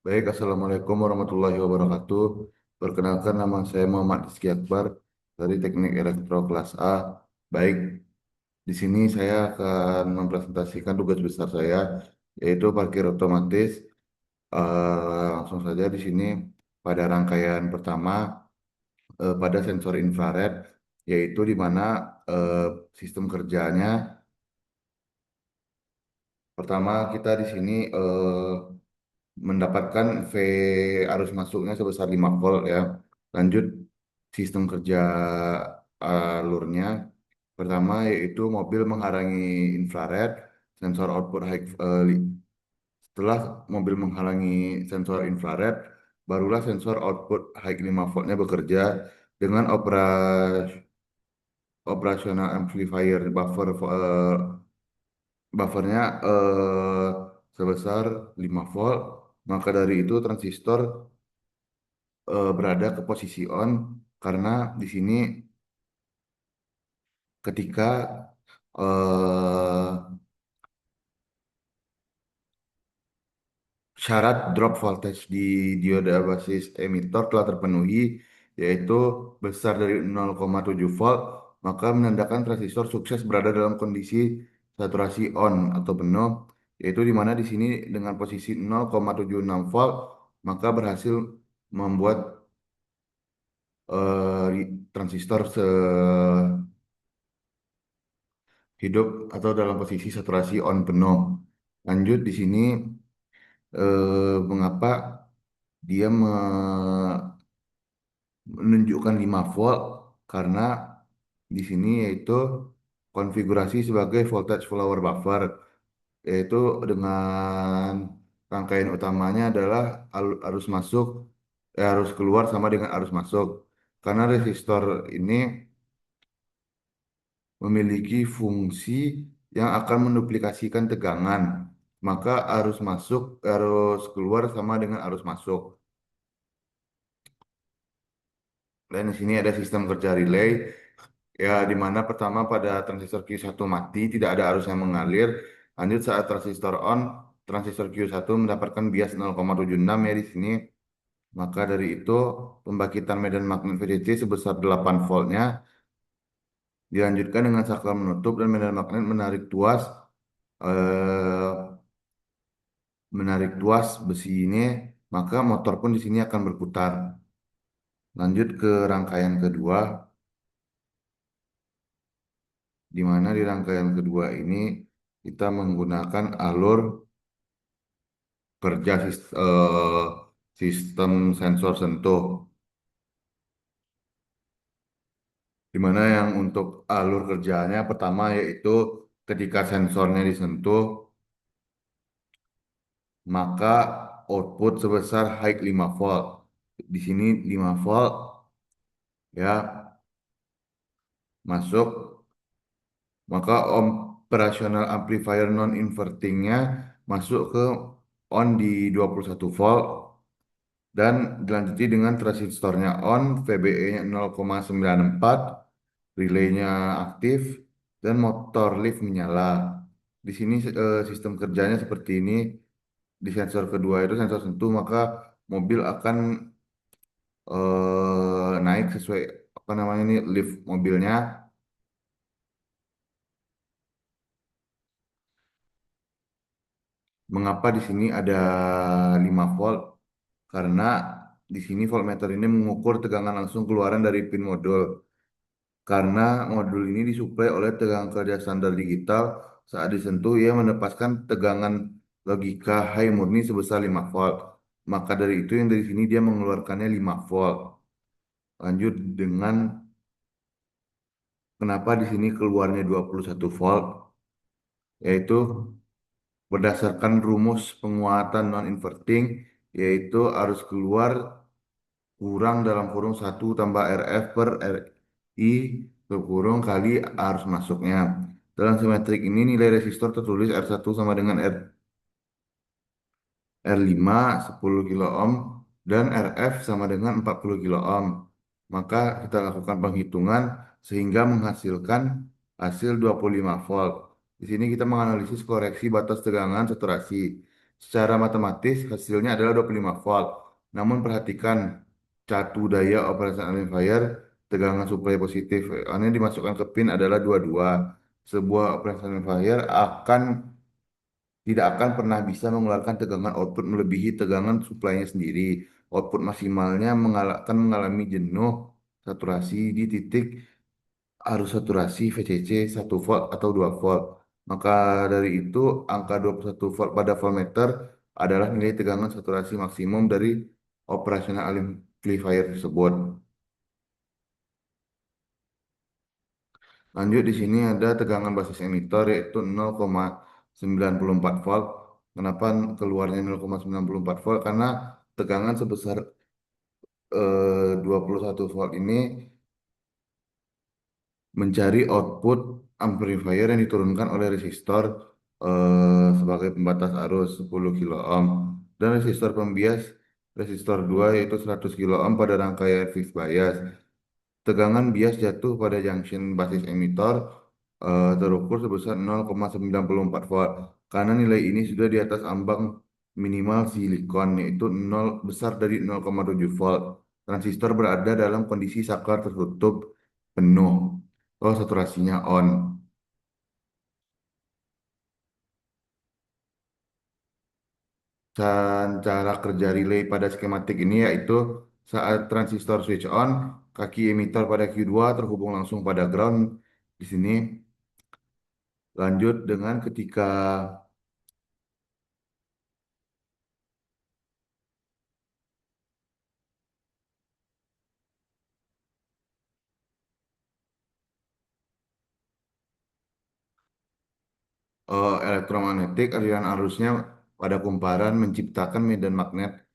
Baik, Assalamualaikum warahmatullahi wabarakatuh. Perkenalkan nama saya Muhammad Rizky Akbar dari Teknik Elektro kelas A. Baik, di sini saya akan mempresentasikan tugas besar saya, yaitu parkir otomatis. Langsung saja di sini pada rangkaian pertama pada sensor infrared, yaitu di mana eh, sistem kerjanya. Pertama kita di sini mendapatkan V arus masuknya sebesar 5 volt ya. Lanjut sistem kerja alurnya. Pertama yaitu mobil menghalangi infrared, sensor output setelah mobil menghalangi sensor infrared, barulah sensor output high 5 voltnya bekerja dengan operasional amplifier buffernya sebesar 5 volt. Maka dari itu transistor berada ke posisi on karena di sini ketika eh, syarat drop voltage di dioda basis emitor telah terpenuhi, yaitu besar dari 0,7 volt, maka menandakan transistor sukses berada dalam kondisi saturasi on atau penuh, yaitu di mana di sini dengan posisi 0,76 volt maka berhasil membuat transistor hidup atau dalam posisi saturasi on penuh. Lanjut di sini mengapa dia menunjukkan 5 volt karena di sini yaitu konfigurasi sebagai voltage follower buffer, yaitu dengan rangkaian utamanya adalah arus masuk arus keluar sama dengan arus masuk. Karena resistor ini memiliki fungsi yang akan menduplikasikan tegangan, maka arus keluar sama dengan arus masuk. Dan di sini ada sistem kerja relay, ya di mana pertama pada transistor Q1 mati, tidak ada arus yang mengalir. Lanjut saat transistor on, transistor Q1 mendapatkan bias 0,76 ya di sini. Maka dari itu pembangkitan medan magnet VDC sebesar 8 voltnya dilanjutkan dengan saklar menutup dan medan magnet eh, menarik tuas besi ini, maka motor pun di sini akan berputar. Lanjut ke rangkaian kedua, di mana di rangkaian kedua ini kita menggunakan alur kerja sistem sensor sentuh, di mana yang untuk alur kerjanya pertama yaitu ketika sensornya disentuh, maka output sebesar high 5 volt. Di sini 5 volt ya masuk, maka operasional amplifier non invertingnya masuk ke on di 21 volt dan dilanjuti dengan transistornya on, VBE-nya 0,94, relaynya aktif dan motor lift menyala. Di sini sistem kerjanya seperti ini. Di sensor kedua itu sensor sentuh, maka mobil akan naik sesuai apa namanya ini lift mobilnya. Mengapa di sini ada 5 volt? Karena di sini voltmeter ini mengukur tegangan langsung keluaran dari pin modul. Karena modul ini disuplai oleh tegangan kerja standar digital, saat disentuh ia melepaskan tegangan logika high murni sebesar 5 volt. Maka dari itu yang dari sini dia mengeluarkannya 5 volt. Lanjut dengan kenapa di sini keluarnya 21 volt, yaitu berdasarkan rumus penguatan non-inverting, yaitu arus keluar kurang dalam kurung 1 tambah RF per RI ke kurung kali arus masuknya. Dalam simetrik ini nilai resistor tertulis R1 sama dengan R5 10 kilo ohm dan RF sama dengan 40 kilo ohm. Maka kita lakukan penghitungan sehingga menghasilkan hasil 25 volt. Di sini kita menganalisis koreksi batas tegangan saturasi. secara matematis hasilnya adalah 25 volt. Namun perhatikan catu daya operasional amplifier tegangan suplai positif. Ini dimasukkan ke pin adalah 22. Sebuah operasional amplifier tidak akan pernah bisa mengeluarkan tegangan output melebihi tegangan suplainya sendiri. Output maksimalnya akan mengalami jenuh saturasi di titik arus saturasi VCC 1 volt atau 2 volt. Maka dari itu angka 21 volt pada voltmeter adalah nilai tegangan saturasi maksimum dari operasional amplifier tersebut. Lanjut di sini ada tegangan basis emitor yaitu 0,94 volt. Kenapa keluarnya 0,94 volt? Karena tegangan sebesar 21 volt ini mencari output amplifier yang diturunkan oleh resistor sebagai pembatas arus 10 kilo ohm dan resistor pembias resistor 2 yaitu 100 kilo ohm pada rangkaian fixed bias. Tegangan bias jatuh pada junction basis emitor terukur sebesar 0,94 volt karena nilai ini sudah di atas ambang minimal silikon yaitu 0 besar dari 0,7 volt. Transistor berada dalam kondisi saklar tertutup penuh. Oh, saturasinya on. Dan cara kerja relay pada skematik ini yaitu saat transistor switch on, kaki emitor pada Q2 terhubung langsung pada ground di sini. Lanjut dengan ketika elektromagnetik, aliran arusnya pada kumparan menciptakan medan magnet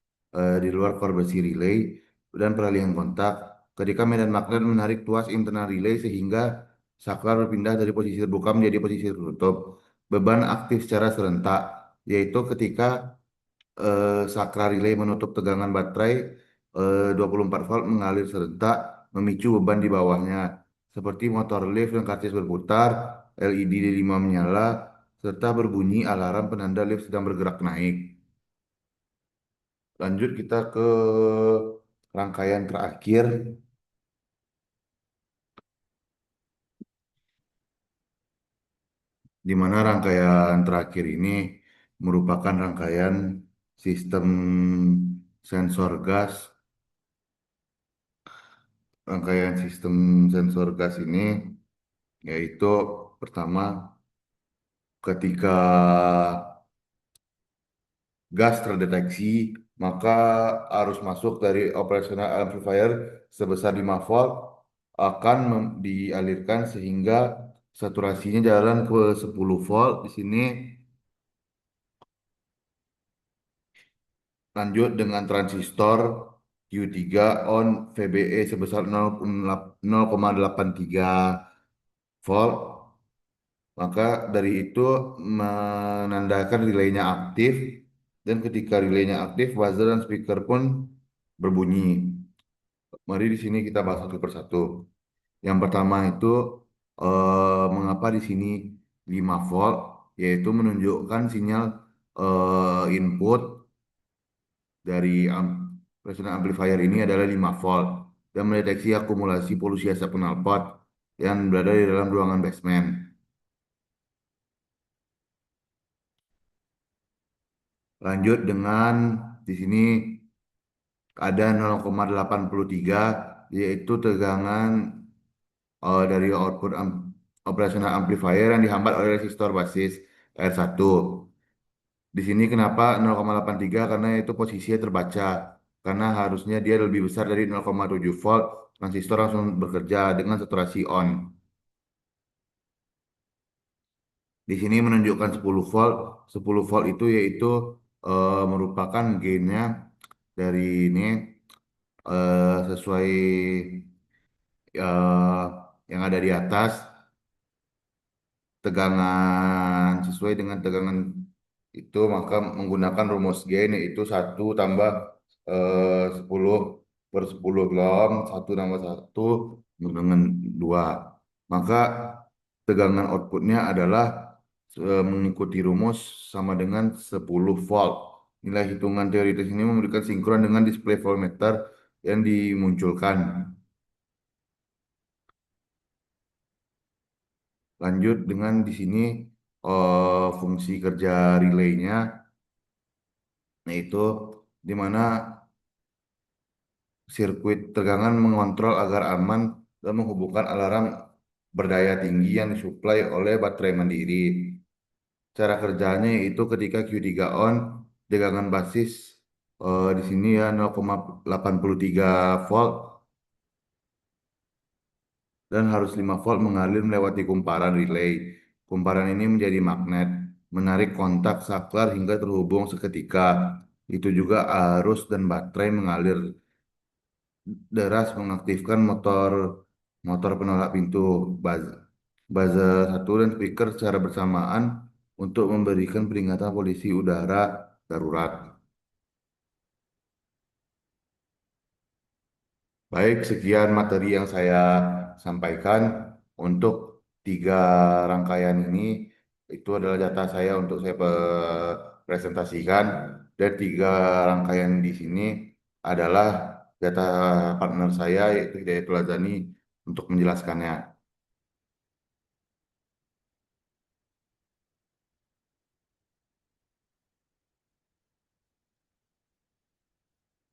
di luar korbasi relay dan peralihan kontak. Ketika medan magnet menarik tuas internal relay sehingga saklar berpindah dari posisi terbuka menjadi posisi tertutup. Beban aktif secara serentak, yaitu ketika saklar relay menutup tegangan baterai 24 volt mengalir serentak memicu beban di bawahnya seperti motor lift dan karcis berputar, LED di 5 menyala, serta berbunyi alarm penanda lift sedang bergerak naik. Lanjut kita ke rangkaian terakhir, di mana rangkaian terakhir ini merupakan rangkaian sistem sensor gas. Rangkaian sistem sensor gas ini yaitu pertama ketika gas terdeteksi, maka arus masuk dari operasional amplifier sebesar 5 volt akan dialirkan sehingga saturasinya jalan ke 10 volt. Di sini lanjut dengan transistor Q3 on VBE sebesar 0,83 volt. Maka dari itu menandakan relaynya aktif dan ketika relaynya aktif, buzzer dan speaker pun berbunyi. Mari di sini kita bahas satu persatu. Yang pertama itu mengapa di sini 5 volt, yaitu menunjukkan sinyal input dari operational amplifier ini adalah 5 volt dan mendeteksi akumulasi polusi asap knalpot yang berada di dalam ruangan basement. Lanjut dengan di sini ada 0,83 yaitu tegangan dari output operational amplifier yang dihambat oleh resistor basis R1. Di sini kenapa 0,83? Karena itu posisinya terbaca. Karena harusnya dia lebih besar dari 0,7 volt. Transistor langsung bekerja dengan saturasi on. Di sini menunjukkan 10 volt. 10 volt itu yaitu merupakan gainnya dari ini sesuai eh, yang ada di atas tegangan sesuai dengan tegangan itu maka menggunakan rumus gain yaitu 1 tambah 10 per 10 ohm 1 tambah 1 dengan 2 maka tegangan outputnya adalah mengikuti rumus sama dengan 10 volt. Nilai hitungan teoritis ini memberikan sinkron dengan display voltmeter yang dimunculkan. Lanjut dengan di sini fungsi kerja relaynya, yaitu di mana sirkuit tegangan mengontrol agar aman dan menghubungkan alarm berdaya tinggi yang disuplai oleh baterai mandiri. Cara kerjanya itu ketika Q3 on, tegangan basis di sini ya 0,83 volt dan harus 5 volt mengalir melewati kumparan relay. Kumparan ini menjadi magnet, menarik kontak saklar hingga terhubung seketika. Itu juga arus dan baterai mengalir deras mengaktifkan motor motor penolak pintu buzzer, buzzer satu dan speaker secara bersamaan untuk memberikan peringatan polisi udara darurat. Baik, sekian materi yang saya sampaikan untuk tiga rangkaian ini. Itu adalah data saya untuk saya presentasikan. Dan tiga rangkaian di sini adalah data partner saya yaitu Hidayatul Lazani untuk menjelaskannya.